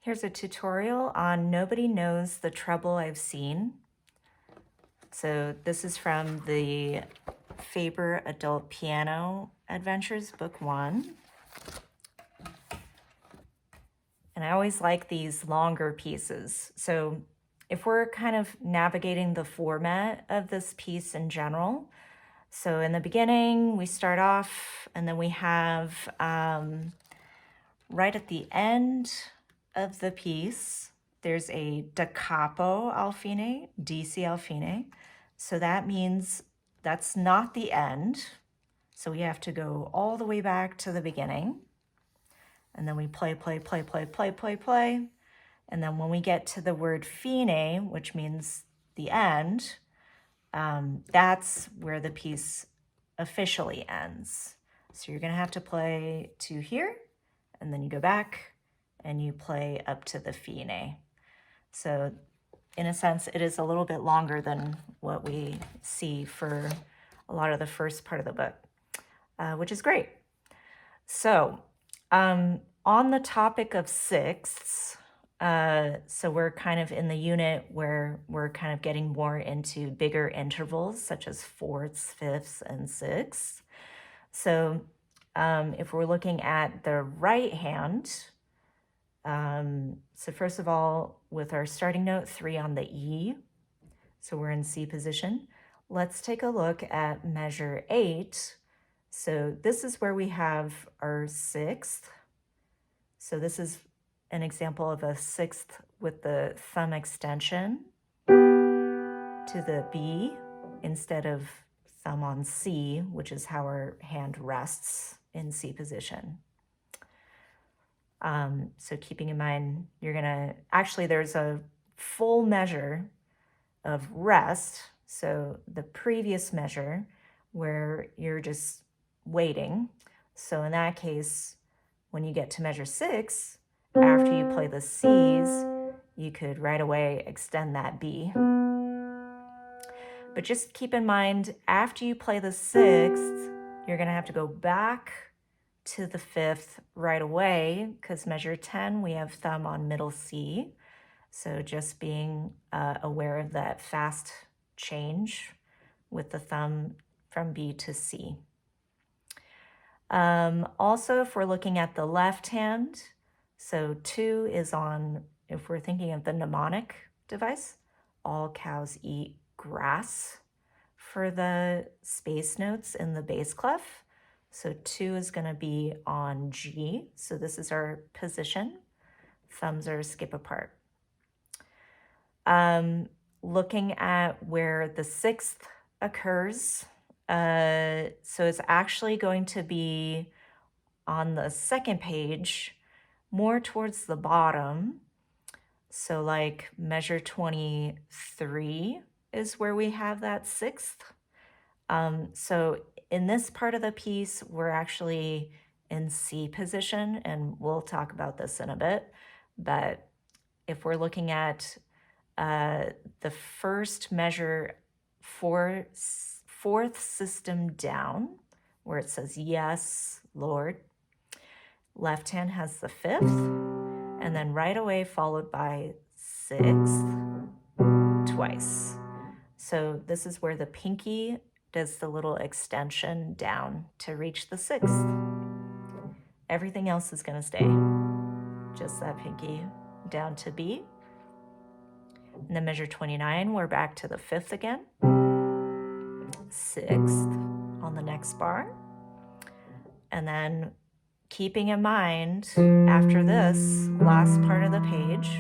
Here's a tutorial on Nobody Knows the Trouble I've Seen. So this is from the Faber Adult Piano Adventures, Book 1. And I always like these longer pieces. So if we're kind of navigating the format of this piece in general, so in the beginning, we start off and then we have right at the end of the piece, there's a da capo al fine, DC al fine. So that means that's not the end. So we have to go all the way back to the beginning. And then we play, play, play, play, play, play, play. And then when we get to the word fine, which means the end, that's where the piece officially ends. So you're gonna have to play to here, and then you go back and you play up to the fine. So in a sense, it is a little bit longer than what we see for a lot of the first part of the book, which is great. So on the topic of sixths, so we're kind of in the unit where we're kind of getting more into bigger intervals, such as fourths, fifths, and sixths. So if we're looking at the right hand, so first of all, with our starting note 3 on the E, so we're in C position, let's take a look at measure 8. So this is where we have our sixth. So this is an example of a sixth with the thumb extension to the B instead of thumb on C, which is how our hand rests in C position. So keeping in mind, you're gonna, actually there's a full measure of rest. So the previous measure where you're just waiting. So in that case, when you get to measure 6, after you play the C's, you could right away extend that B. But just keep in mind, after you play the 6th, you're gonna have to go back to the 5th right away, because measure 10, we have thumb on middle C. So just being aware of that fast change with the thumb from B to C. Also, if we're looking at the left hand, so 2 is on, if we're thinking of the mnemonic device, all cows eat grass for the space notes in the bass clef. So 2 is going to be on G. So this is our position. Thumbs are skip apart. Looking at where the 6th occurs, so it's actually going to be on the second page, more towards the bottom. So like measure 23 is where we have that 6th. So in this part of the piece, we're actually in C position, and we'll talk about this in a bit. But if we're looking at the first measure, fourth system down, where it says, yes, Lord, left hand has the 5th, and then right away followed by 6th twice. So this is where the pinky does the little extension down to reach the 6th. Everything else is going to stay. Just that pinky down to B. And then measure 29, we're back to the 5th again. 6th on the next bar. And then keeping in mind, after this last part of the page,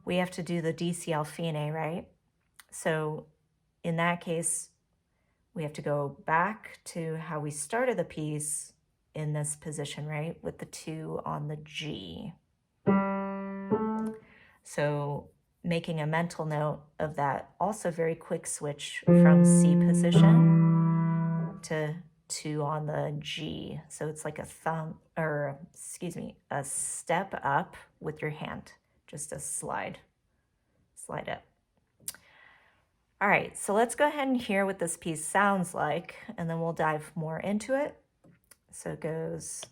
we have to do the DC al fine, right? So in that case, we have to go back to how we started the piece in this position, right? With the 2 on the G. So making a mental note of that, also very quick switch from C position to 2 on the G. So it's like a a step up with your hand, just a slide up. All right, so let's go ahead and hear what this piece sounds like, and then we'll dive more into it. So it goes.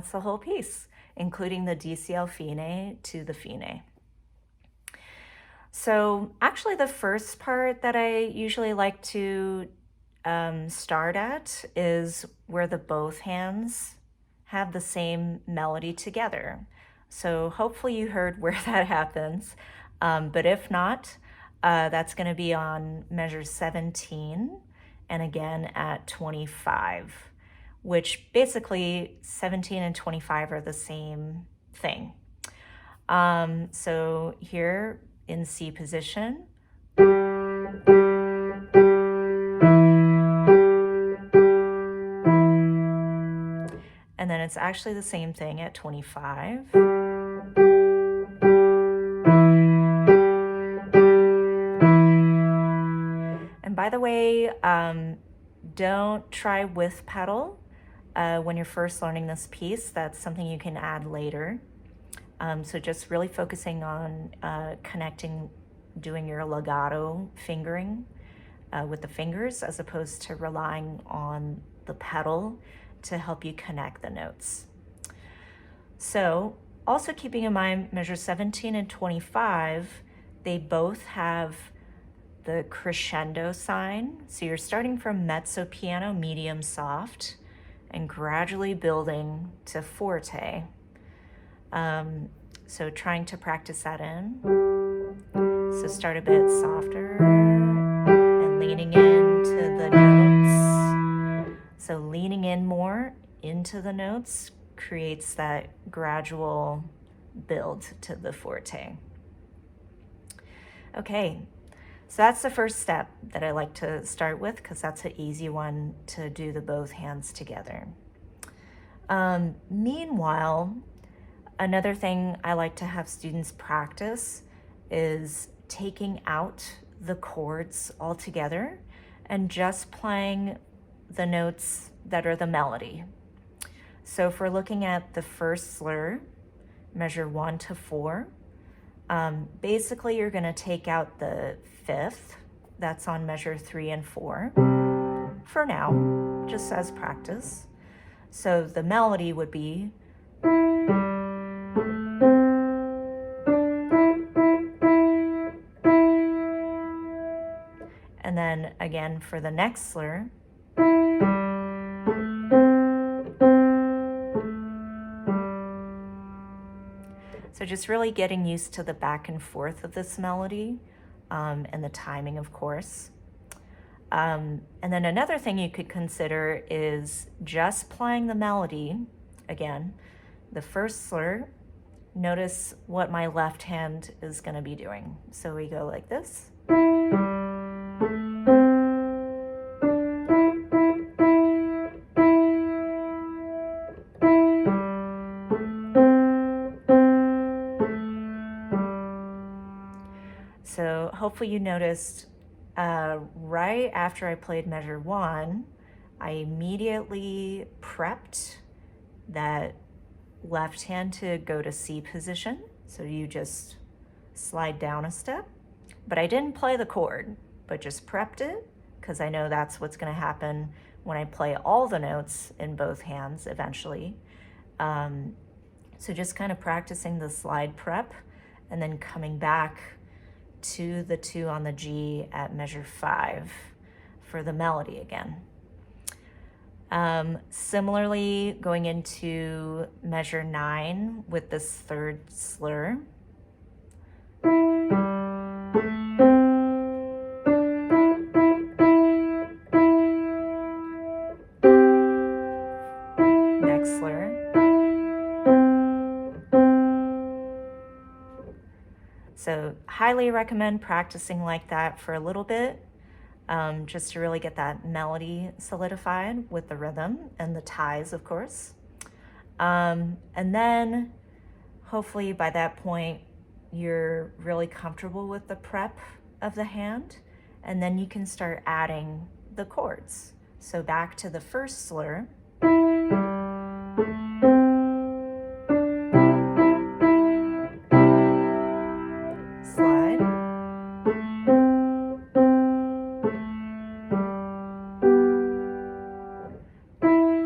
that's the whole piece, including the DCL fine to the fine. So actually the first part that I usually like to start at is where the both hands have the same melody together. So hopefully you heard where that happens, but if not, that's going to be on measure 17 and again at 25, which basically 17 and 25 are the same thing. So here in C position, and then it's actually the same thing at 25. And by the way, don't try with pedal when you're first learning this piece. That's something you can add later. So just really focusing on connecting, doing your legato fingering with the fingers as opposed to relying on the pedal to help you connect the notes. So also keeping in mind measure 17 and 25, they both have the crescendo sign. So you're starting from mezzo piano, medium soft, and gradually building to forte. So trying to practice that in. So start a bit softer and leaning into the notes. So leaning in more into the notes creates that gradual build to the forte. Okay, so that's the first step that I like to start with because that's an easy one to do the both hands together. Meanwhile, another thing I like to have students practice is taking out the chords altogether and just playing the notes that are the melody. So if we're looking at the first slur, measure 1 to 4, basically you're going to take out the fifth, that's on measure 3 and 4, for now, just as practice. So the melody would be and then again for the next slur, so just really getting used to the back and forth of this melody and the timing, of course. And then another thing you could consider is just playing the melody. Again, the first slur, notice what my left hand is going to be doing. So we go like this. So hopefully you noticed right after I played measure 1, I immediately prepped that left hand to go to C position. So you just slide down a step, but I didn't play the chord, but just prepped it because I know that's what's going to happen when I play all the notes in both hands eventually. So just kind of practicing the slide prep and then coming back to the 2 on the G at measure 5 for the melody again. Similarly, going into measure 9 with this third slur. Next slur. So highly recommend practicing like that for a little bit, just to really get that melody solidified with the rhythm and the ties, of course. And then hopefully by that point, you're really comfortable with the prep of the hand, and then you can start adding the chords. So back to the first slur. Slide.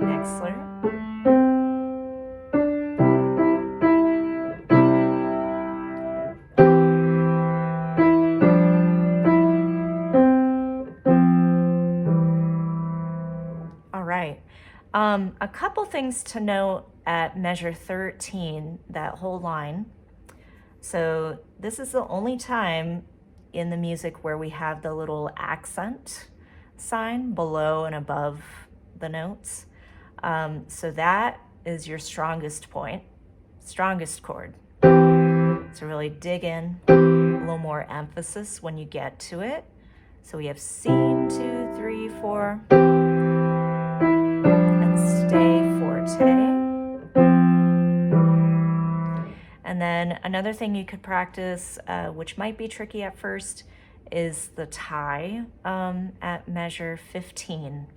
Next slur. A couple things to note at measure 13, that whole line. So this is the only time in the music where we have the little accent sign below and above the notes. So that is your strongest point, strongest chord. So really dig in, a little more emphasis when you get to it. So we have C, 2, 3, 4, and stay forte. And then another thing you could practice, which might be tricky at first, is the tie at measure 15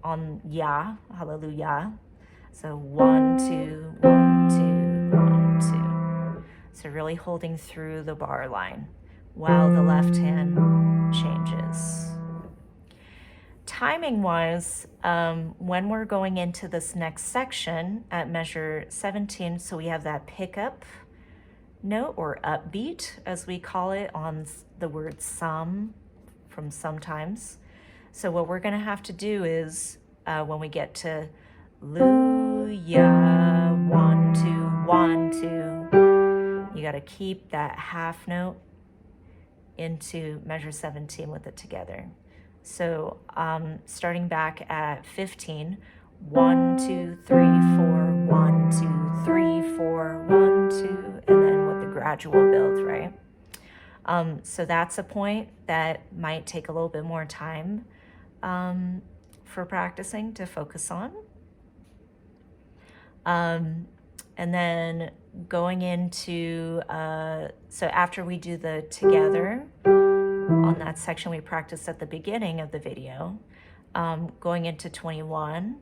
on Ya, hallelujah. So 1, 2, 1, 2, 1, 2. So really holding through the bar line while the left hand changes. Timing wise, when we're going into this next section at measure 17, so we have that pickup note or upbeat as we call it on the word some from sometimes. So what we're going to have to do is when we get to Luya, 1, 2, 1, 2, you got to keep that half note into measure 17 with it together. So starting back at 15, 1, 2, 3, 4, 1, 2, 3, 4, 1, 2, and then with the gradual build, right? So that's a point that might take a little bit more time for practicing to focus on. And then going into, so after we do the together, on that section we practiced at the beginning of the video, going into 21,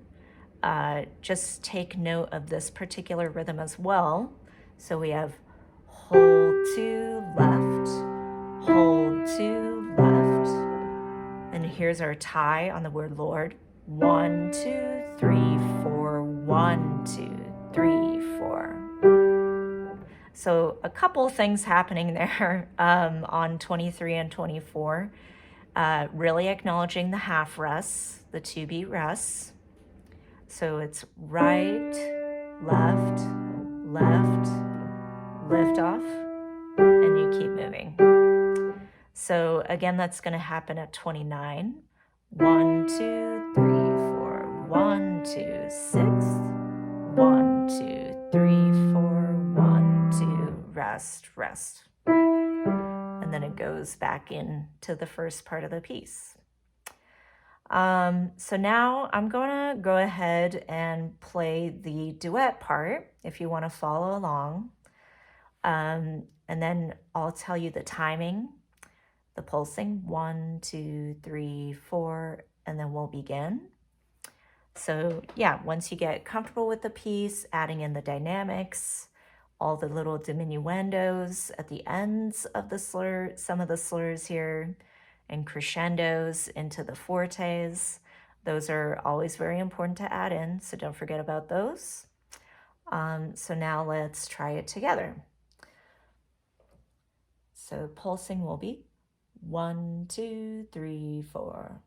just take note of this particular rhythm as well. So we have hold 2, left, hold 2, left. And here's our tie on the word Lord. 1, 2, 3, 4, 1, 2, 3, 4. So a couple things happening there on 23 and 24. Really acknowledging the half rests, the 2-beat rests. So it's right, left, left, lift off, and you keep moving. So again, that's going to happen at 29. 1, 2, 3, 4, 1, 2, 6, 1, 2, 3, 4, 1, 2, rest, rest. And then it goes back into the first part of the piece. So now I'm going to go ahead and play the duet part if you want to follow along. And then I'll tell you the timing, the pulsing, 1, 2, 3, 4, and then we'll begin. So yeah, once you get comfortable with the piece, adding in the dynamics, all the little diminuendos at the ends of the slur, some of the slurs here, and crescendos into the fortes. Those are always very important to add in, so don't forget about those. So now let's try it together. So pulsing will be 1, 2, 3, 4.